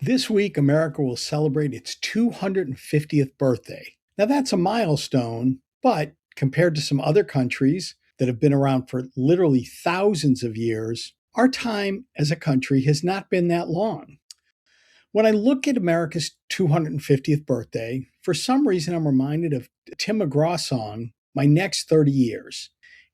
This week, America will celebrate its 250th birthday. Now, that's a milestone, but compared to some other countries that have been around for literally thousands of years, our time as a country has not been that long. When I look at America's 250th birthday, for some reason I'm reminded of Tim McGraw's song, My Next 30 Years.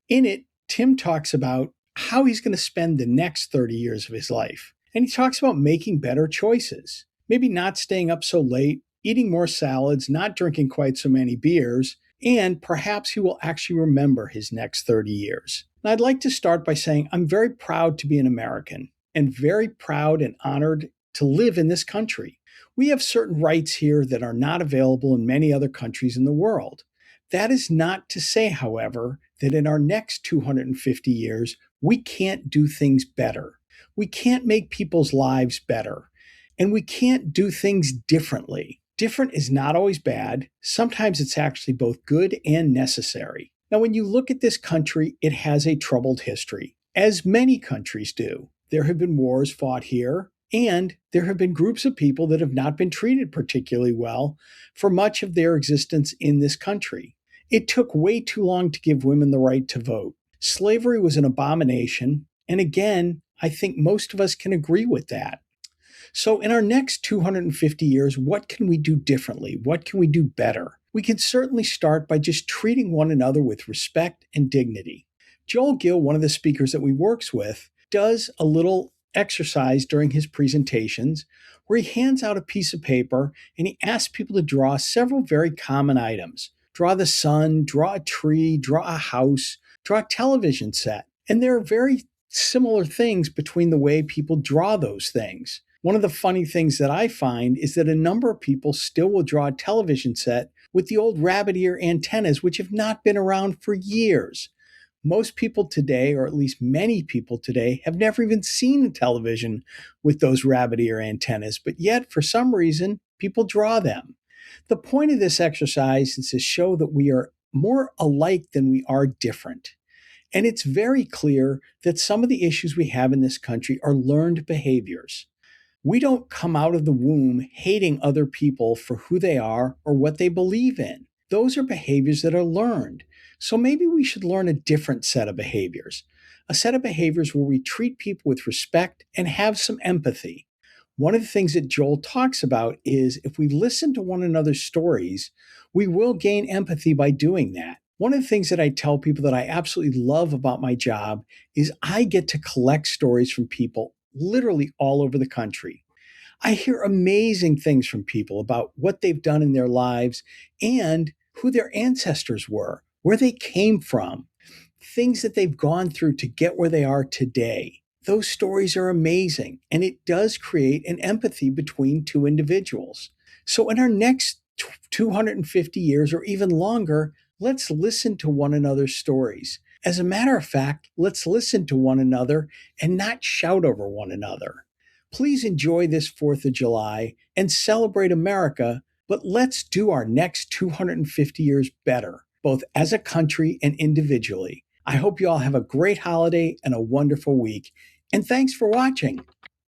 In it, Tim talks about how he's going to spend the next 30 years of his life. And he talks about making better choices. Maybe not staying up so late, eating more salads, not drinking quite so many beers, and perhaps he will actually remember his next 30 years. And I'd like to start by saying I'm very proud to be an American and very proud and honored to live in this country. We have certain rights here that are not available in many other countries in the world. That is not to say, however, that in our next 250 years, we can't do things better. We can't make people's lives better. And we can't do things differently. Different is not always bad. Sometimes it's actually both good and necessary. Now, when you look at this country, it has a troubled history, as many countries do. There have been wars fought here, and there have been groups of people that have not been treated particularly well for much of their existence in this country. It took way too long to give women the right to vote. Slavery was an abomination, and again, I think most of us can agree with that. So, in our next 250 years, what can we do differently? What can we do better? We can certainly start by just treating one another with respect and dignity. Joel Gill, one of the speakers that we works with, does a little exercise during his presentations where he hands out a piece of paper and he asks people to draw several very common items. Draw the sun, draw a tree, draw a house, draw a television set. And there are very similar things between the way people draw those things. One of the funny things that I find is that a number of people still will draw a television set with the old rabbit ear antennas, which have not been around for years. Most people today, or at least many people today, have never even seen a television with those rabbit ear antennas, but yet for some reason, people draw them. The point of this exercise is to show that we are more alike than we are different. And it's very clear that some of the issues we have in this country are learned behaviors. We don't come out of the womb hating other people for who they are or what they believe in. Those are behaviors that are learned. So maybe we should learn a different set of behaviors, a set of behaviors where we treat people with respect and have some empathy. One of the things that Joel talks about is if we listen to one another's stories, we will gain empathy by doing that. One of the things that I tell people that I absolutely love about my job is I get to collect stories from people literally all over the country. I hear amazing things from people about what they've done in their lives and who their ancestors were, where they came from, things that they've gone through to get where they are today. Those stories are amazing, and it does create an empathy between two individuals. So, in our next 250 years or even longer, let's listen to one another's stories. As a matter of fact, let's listen to one another and not shout over one another. Please enjoy this 4th of July and celebrate America, but let's do our next 250 years better, both as a country and individually. I hope you all have a great holiday and a wonderful week. And thanks for watching.